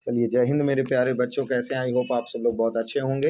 चलिए, जय हिंद मेरे प्यारे बच्चों, कैसे हैं? आई होप आप सब लोग बहुत अच्छे होंगे।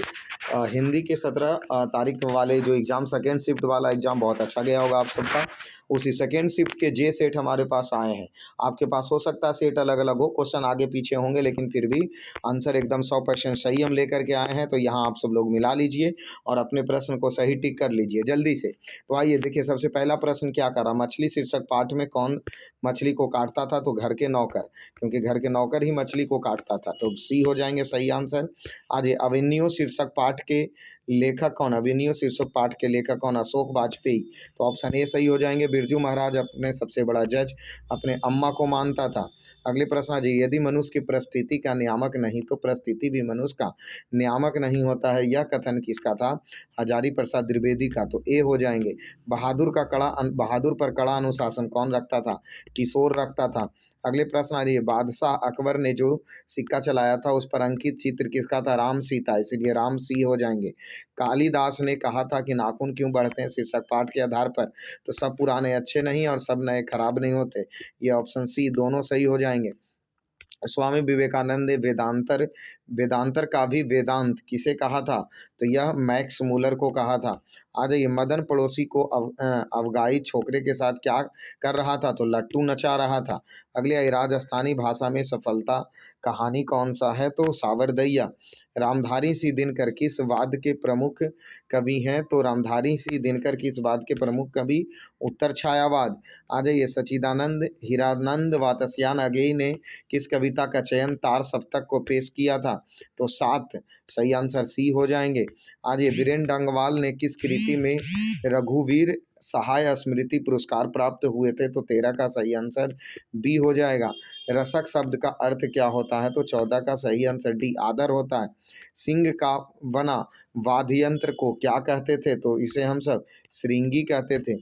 हिंदी के 17 तारीख वाले जो एग्ज़ाम सेकेंड शिफ्ट वाला एग्ज़ाम बहुत अच्छा गया होगा आप सबका। उसी सेकेंड शिफ्ट के जे सेट हमारे पास आए हैं। आपके पास हो सकता है सेट अलग अलग हो, क्वेश्चन आगे पीछे होंगे, लेकिन फिर भी आंसर एकदम 100% सही हम लेकर के आए हैं। तो यहाँ आप सब लोग मिला लीजिए और अपने प्रश्न को सही टिक कर लीजिए जल्दी से। तो आइए देखिए, सबसे पहला प्रश्न क्या करा, मछली शीर्षक पाठ में कौन मछली को काटता था? तो घर के नौकर, क्योंकि घर के नौकर ही मछली को काटता था, तो सी हो जाएंगे सही आंसर। आज अभिनयो शीर्षक पाठ के लेखक कौन? अभिनयो शीर्षक पाठ के लेखक कौन? अशोक वाजपेयी। तो ऑप्शन ए सही हो जाएंगे। बिरजू महाराज अपने सबसे बड़ा जज अपने अम्मा को मानता था। अगले प्रश्न आ जाइए, यदि मनुष्य की परिस्थिति का नियामक नहीं तो परिस्थिति भी मनुष्य का नियामक नहीं होता है, यह कथन किसका था? हजारी प्रसाद द्विवेदी का। तो ए हो जाएंगे। बहादुर पर कड़ा अनुशासन कौन रखता था? किशोर रखता था। अगले प्रश्न आ रही है, बादशाह अकबर ने जो सिक्का चलाया था उस पर अंकित चित्र किसका था? राम सीता, इसीलिए राम सी हो जाएंगे। कालिदास ने कहा था कि नाखून क्यों बढ़ते हैं शीर्षक पाठ के आधार पर? तो सब पुराने अच्छे नहीं और सब नए खराब नहीं होते। ये ऑप्शन सी दोनों सही हो जाएंगे। स्वामी विवेकानंद ने वेदांतर का भी वेदांत किसे कहा था? तो यह मैक्स मूलर को कहा था। आ जाइए, मदन पड़ोसी को अफगाई छोकरे के साथ क्या कर रहा था? तो लट्टू नचा रहा था। अगले आई, राजस्थानी भाषा में सफलता कहानी कौन सा है? तो सावरदैया। रामधारी सिंह दिनकर किस वाद के प्रमुख कवि हैं? तो रामधारी सिंह दिनकर किस वाद के प्रमुख कवि? उत्तर छायावाद। आ जाइए, सच्चिदानंद हीरानंद वातस्यायन अगेई ने किस कविता का चयन तार सप्तक को पेश किया था? तो सात, सही आंसर सी हो जाएंगे। आज ये वीरेन डंगवाल ने किस कृति में रघुवीर सहाय स्मृति पुरस्कार प्राप्त हुए थे? तो 13 का सही आंसर बी हो जाएगा। रसक शब्द का अर्थ क्या होता है? तो 14 का सही आंसर डी आदर होता है। सिंह का बना वाद्य यंत्र को क्या कहते थे? तो इसे हम सब श्रृंगी कहते थे।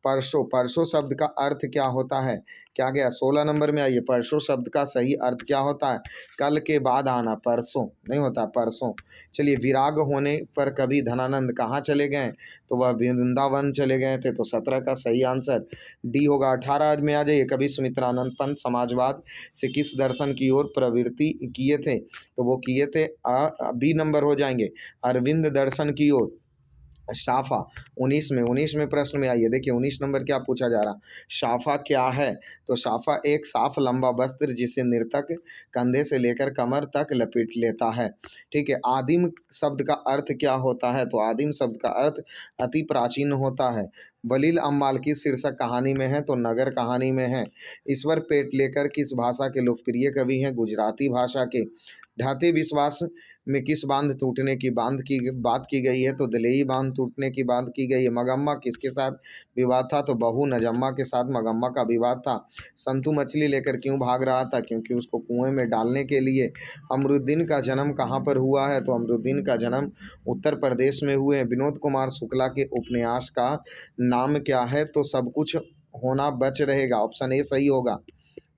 परसों, परसों शब्द का अर्थ क्या होता है? क्या गया? 16 नंबर में आइए, परसों शब्द का सही अर्थ क्या होता है? कल के बाद आना, परसों नहीं होता, परसों। चलिए, विराग होने पर कवि धनानंद कहाँ चले गए? तो वह वृंदावन चले गए थे। तो 17 का सही आंसर डी होगा। 18 में आ जाइए, कवि सुमित्रानंद पंत समाजवाद से किस दर्शन की ओर प्रवृत्ति किए थे? तो वो किए थे बी नंबर हो जाएंगे, अरविंद दर्शन की ओर। शाफा 19 में प्रश्न में आइए, देखिए 19 नंबर क्या पूछा जा रहा, शाफा क्या है? तो शाफा एक साफ लंबा वस्त्र जिसे नर्तक कंधे से लेकर कमर तक लपेट लेता है। ठीक है। आदिम शब्द का अर्थ क्या होता है? तो आदिम शब्द का अर्थ अति प्राचीन होता है। बलील अम्बाल किस शीर्षक कहानी में है? तो नगर कहानी में है। ईश्वर पेटलेकर किस भाषा के लोकप्रिय कवि हैं? गुजराती भाषा के। ढाते विश्वास में किस बांध टूटने की बात की गई है? तो दलेई बांध टूटने की बात की गई है। मगम्मा किसके साथ विवाद था? तो बहू नजम्मा के साथ मगम्मा का विवाद था। संतू मछली लेकर क्यों भाग रहा था? क्योंकि उसको कुएं में डालने के लिए। अमरुद्दीन का जन्म कहाँ पर हुआ है? तो अमरुद्दीन का जन्म उत्तर प्रदेश में हुए। विनोद कुमार शुक्ला के उपन्यास का नाम क्या है? तो सब कुछ होना बच रहेगा, ऑप्शन ए सही होगा।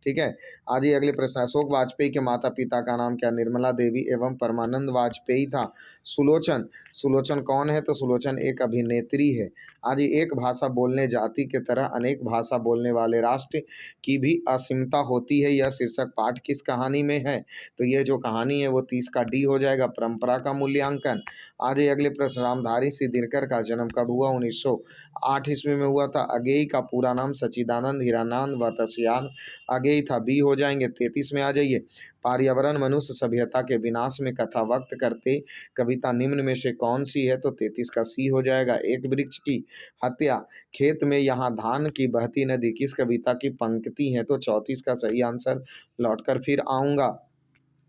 ठीक है। आज ही अगले प्रश्न, अशोक वाजपेयी के माता पिता का नाम क्या? निर्मला देवी एवं परमानंद वाजपेयी था। सुलोचन, सुलोचन कौन है? तो सुलोचन एक अभिनेत्री है। आज ही एक भाषा बोलने जाति के तरह अनेक भाषा बोलने वाले राष्ट्र की भी असीमता होती है, यह शीर्षक पाठ किस कहानी में है? तो यह जो कहानी है वो 30 का डी हो जाएगा, परंपरा का मूल्यांकन। आज ही अगले प्रश्न, रामधारी सिंह दिनकर का जन्म कब हुआ? 1908 ईस्वी में हुआ था। अगेई का पूरा नाम सच्चिदानंद हीरानंद वातस्यायन आगे ही था, बी हो जाएंगे। 33 में आ जाइए, पर्यावरण मनुष्य सभ्यता के विनाश में कथा व्यक्त करते कविता निम्न में से कौन सी है? तो 33 का सी हो जाएगा। एक वृक्ष की हत्या, खेत में यहाँ धान की बहती नदी किस कविता की पंक्ति है? तो 34 का सही आंसर लौटकर फिर आऊँगा।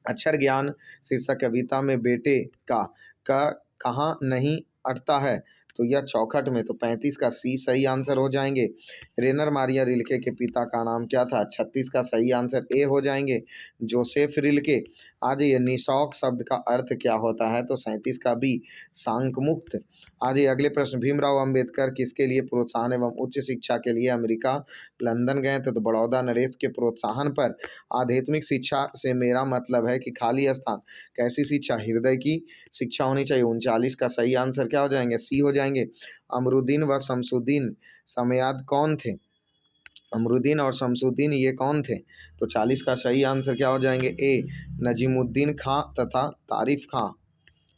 अक्षर ज्ञान शीर्षक कविता में बेटे का कहाँ नहीं अटता है? तो यह चौखट में। तो 35 का सी सही आंसर हो जाएंगे। रेनर मारिया रिल्के के पिता का नाम क्या था? 36 का सही आंसर ए हो जाएंगे, जोसेफ रिल्के। आज ये निशौक शब्द का अर्थ क्या होता है? तो 37 का बी, सांक मुक्त। आज ये अगले प्रश्न, भीमराव अंबेडकर किसके लिए प्रोत्साहन एवं उच्च शिक्षा के लिए अमेरिका लंदन गए थे? तो बड़ौदा नरेश के प्रोत्साहन पर। आध्यात्मिक शिक्षा से मेरा मतलब है कि खाली स्थान, कैसी शिक्षा? हृदय की शिक्षा होनी चाहिए। 39 का सही आंसर क्या हो जाएंगे? सी हो जाएंगे। अमरुद्दीन व शमसुद्दीन समयाद कौन थे? अमरुद्दीन और शमसुद्दीन ये कौन थे? तो 40 का सही आंसर क्या हो जाएंगे? ए नजीमुद्दीन खां तथा तारिफ खां।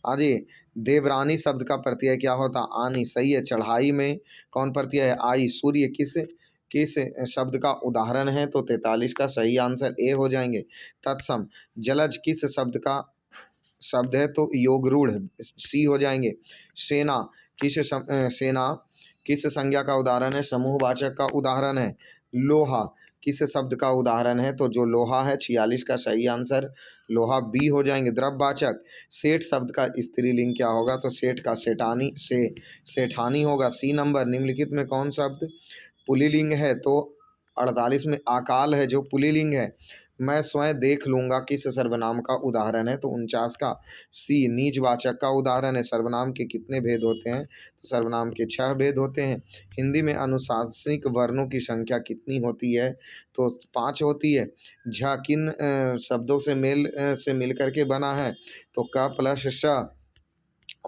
आगे देवरानी शब्द का प्रत्यय क्या होता? आनी। सही है। चढ़ाई में कौन प्रत्यय है? आई। सूर्य किस किस शब्द का उदाहरण है? तो 43 का सही आंसर ए हो जाएंगे। तत्सम जलज किस शब्द का शब्द है? तो योगरूढ़ सी हो जाएंगे। सेना सेना किस संज्ञा का उदाहरण है? समूहवाचक का उदाहरण है। लोहा किस शब्द का उदाहरण है? तो जो लोहा है 46 का सही आंसर लोहा बी हो जाएंगे। द्रव्यवाचक सेठ शब्द का स्त्रीलिंग क्या होगा? तो सेठ का सेठानी सेठानी होगा। सी नंबर निम्नलिखित में कौन शब्द पुल्लिंग है? तो 48 में अकाल है जो पुल्लिंग है। मैं स्वयं देख लूँगा किस सर्वनाम का उदाहरण है? तो 49 का सी नीचवाचक का उदाहरण है। सर्वनाम के कितने भेद होते हैं? तो सर्वनाम के 6 भेद होते हैं। हिंदी में अनुशासनिक वर्णों की संख्या कितनी होती है? तो 5 होती है। झ किन शब्दों से मिल करके बना है? तो क प्लस श।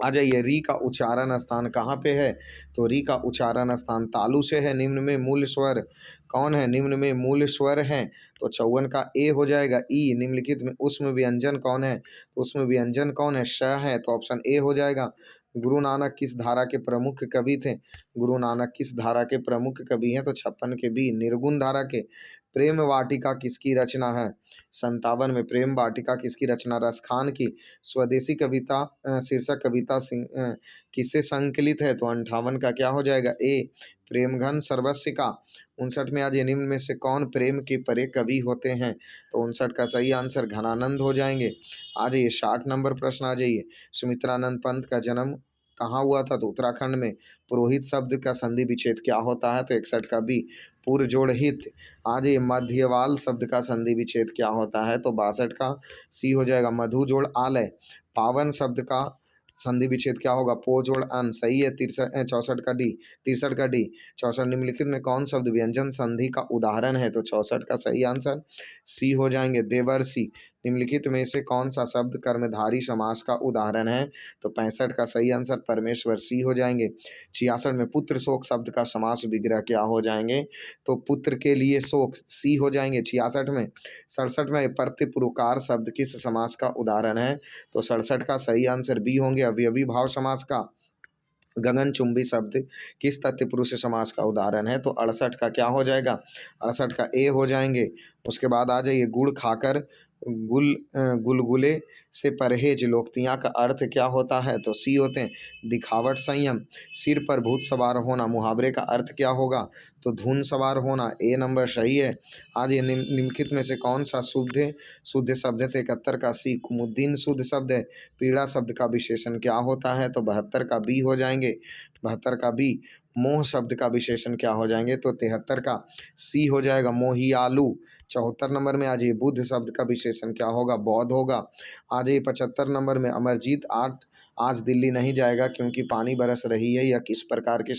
आ जाइए री का उच्चारण स्थान कहाँ पे है? तो री का उच्चारण स्थान तालु से है। निम्न में मूल स्वर कौन है? निम्न में मूल स्वर है तो 54 का ए हो जाएगा। ई निम्नलिखित में उष्म व्यंजन कौन है? तो उष्म व्यंजन कौन है? श है तो ऑप्शन ए हो जाएगा। गुरु नानक किस धारा के प्रमुख कवि थे? गुरु नानक किस धारा के प्रमुख कवि हैं? तो 56 के बी निर्गुण धारा के। प्रेम वाटिका किसकी रचना है? 57 में प्रेम वाटिका किसकी रचना? रसखान की। स्वदेशी कविता शीर्षक कविता किससे संकलित है? तो 58 का क्या हो जाएगा? ए प्रेमघन सर्वस्व का। 59 में आज निम्न में से कौन प्रेम के परे कवि होते हैं? तो 59 का सही आंसर घनानंद हो जाएंगे। आ जाइए 60 नंबर प्रश्न आ जाइए। सुमित्रानंद पंत का जन्म कहाँ हुआ था? तो उत्तराखंड में। पुरोहित शब्द का संधि विच्छेद क्या होता है? तो 61 का बी पुरजोड़ हित। आज ये मध्यवाल शब्द का संधि विच्छेद क्या होता है? तो 62 का सी हो जाएगा मधु जोड़ आलय। पावन शब्द का संधि विच्छेद क्या होगा? पो जोड़ अन। सही है। 64 का डी 64 निम्नलिखित में कौन शब्द व्यंजन संधि का उदाहरण है? तो 64 का सही आंसर सी हो जाएंगे देवर्षि। निम्नलिखित में से कौन सा शब्द कर्मधारी समास का उदाहरण है? तो 65 का सही आंसर परमेश्वर सी हो जाएंगे। 66 में पुत्र शोक शब्द का समास विग्रह क्या हो जाएंगे? तो पुत्र के लिए शोक सी हो जाएंगे 66 में। 67 में प्रतिपुरुकार शब्द किस समास का उदाहरण है? तो 67 का सही आंसर बी होंगे अवयवी भाव समास का। गगनचुंबी शब्द किस तत्पुरुष समास का उदाहरण है? तो 68 का क्या हो जाएगा? 68 का ए हो जाएंगे। उसके बाद आ जाइए गुड़ खाकर गुलगुले से परहेज लोकतियाँ का अर्थ क्या होता है? तो सी होते हैं दिखावट संयम। सिर पर भूत सवार होना मुहावरे का अर्थ क्या होगा? तो धुन सवार होना। ए नंबर सही है। आज ये निम्नलिखित में से कौन सा शुद्ध शब्द है? तो 71 का सी कुमुद्दीन शुद्ध शब्द है। पीड़ा शब्द का विशेषण क्या होता है? तो 72 का बी हो जाएंगे। 72 का बी मोह शब्द का विशेषण क्या हो जाएंगे? तो 73 का सी हो जाएगा मोहियालु। 74 नंबर में आ जाइए बुद्ध शब्द का विशेषण क्या होगा? बौद्ध होगा। आ जाइए 75 नंबर में अमरजीत आज दिल्ली नहीं जाएगा क्योंकि पानी बरस रही है। यह किस प्रकार के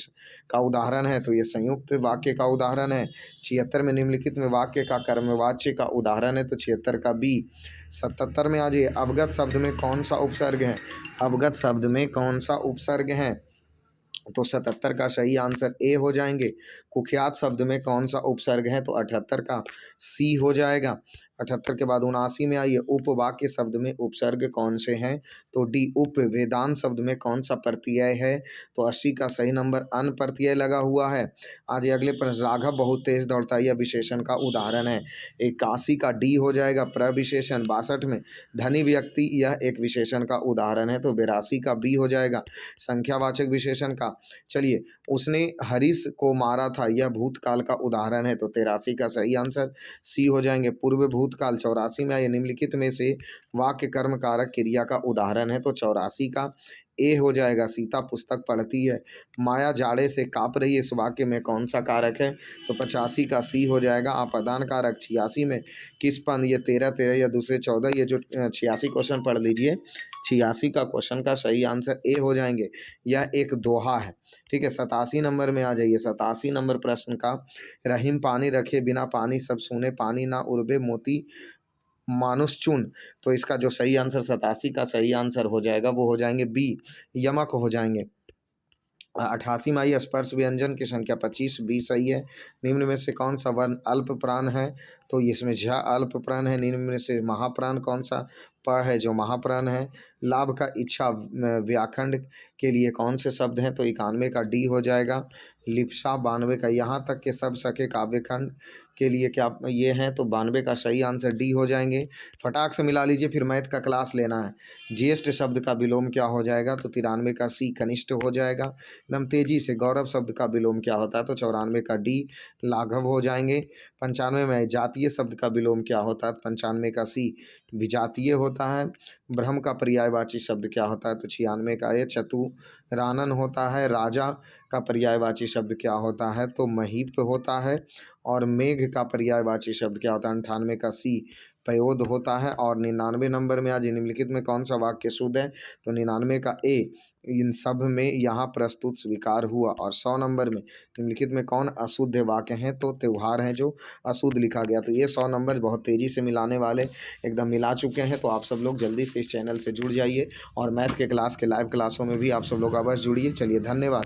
का उदाहरण है? तो ये संयुक्त वाक्य का उदाहरण है। 76 में निम्नलिखित में वाक्य का कर्मवाच्य का उदाहरण है। तो 76 का बी। 77 में आ जाइए अवगत शब्द में कौन सा उपसर्ग है? अवगत शब्द में कौन सा उपसर्ग है? तो 77 का सही आंसर ए हो जाएंगे। कुख्यात शब्द में कौन सा उपसर्ग है? तो 78 का सी हो जाएगा। 78 के बाद 79 में आइए उपवाक्य शब्द में उपसर्ग कौन से हैं? तो डी उप। वेदांत शब्द में कौन सा प्रत्यय है? तो 80 का सही नंबर अन प्रत्यय लगा हुआ है। आज ये अगले प्रश्न राघव बहुत तेज दौड़ता है यह विशेषण का उदाहरण है। 81 का डी हो जाएगा प्रविशेषण। 62 में धनी व्यक्ति यह एक विशेषण का उदाहरण है। तो 82 का बी हो जाएगा संख्यावाचक विशेषण का। चलिए उसने हरीश को मारा था यह भूतकाल का उदाहरण है। तो 83 का सही आंसर सी हो जाएंगे पूर्व भूतकाल। 84 में आइए निम्नलिखित में से वाक्य कर्म कारक क्रिया का उदाहरण है। तो 84 का ए हो जाएगा। सीता पुस्तक पढ़ती है माया जाड़े से काँप रही है इस वाक्य में कौन सा कारक है? तो 85 का सी हो जाएगा आपादान कारक। 86 में किस पद ये 13 या दूसरे 14 ये जो 86 क्वेश्चन पढ़ लीजिए। 86 का क्वेश्चन का सही आंसर ए हो जाएंगे। यह एक दोहा है। ठीक है। 87 नंबर में आ जाइए। 87 नंबर प्रश्न का रहीम पानी रखे बिना पानी सब सूने पानी ना उड़बे मोती मानुष चून। तो इसका जो सही आंसर 87 का सही आंसर हो जाएगा वो हो जाएंगे बी यमक हो जाएंगे। 88वां स्पर्श व्यंजन की संख्या 25 बी सही है। निम्न में से कौन सा वर्ण अल्प प्राण है? तो इसमें झ अल्प प्राण है। निम्न में से महाप्राण कौन सा? प है जो महाप्राण है। लाभ का इच्छा व्याखंड के लिए कौन से शब्द हैं? तो 91 का डी हो जाएगा। लिप्सा 92 का। यहाँ तक के सब सके काव्यखंड के लिए क्या ये हैं? तो 92 का सही आंसर डी हो जाएंगे। फटाक से मिला लीजिए, फिर मैथ का क्लास लेना है। ज्येष्ठ शब्द का विलोम क्या हो जाएगा? तो 93 का सी कनिष्ठ हो जाएगा। एकदम तेजी से गौरव शब्द का विलोम क्या होता है? तो 94 का डी लाघव हो जाएंगे। 95 में जातीय शब्द का विलोम क्या होता है? 95 का सी विजातीय होता है। ब्रह्म का पर्यायवाची शब्द क्या होता है? तो 96 का ये चतुरानन होता है। राजा का पर्यायवाची शब्द क्या होता है? तो महीप होता है। और मेघ का पर्यायवाची शब्द क्या होता है? 98 का सी पयोद होता है। और 99 नंबर में आज निम्नलिखित में कौन सा वाक्य शुद्ध है? तो 99 का ए इन सब में यहाँ प्रस्तुत स्वीकार हुआ। और 100 नंबर में निम्नलिखित में कौन अशुद्ध वाक्य हैं? तो त्यौहार हैं जो अशुद्ध लिखा गया। तो ये 100 नंबर बहुत तेज़ी से मिलाने वाले एकदम मिला चुके हैं। तो आप सब लोग जल्दी से इस चैनल से जुड़ जाइए और मैथ के क्लास के लाइव क्लासों में भी आप सब लोग अवश्य जुड़िए। चलिए धन्यवाद।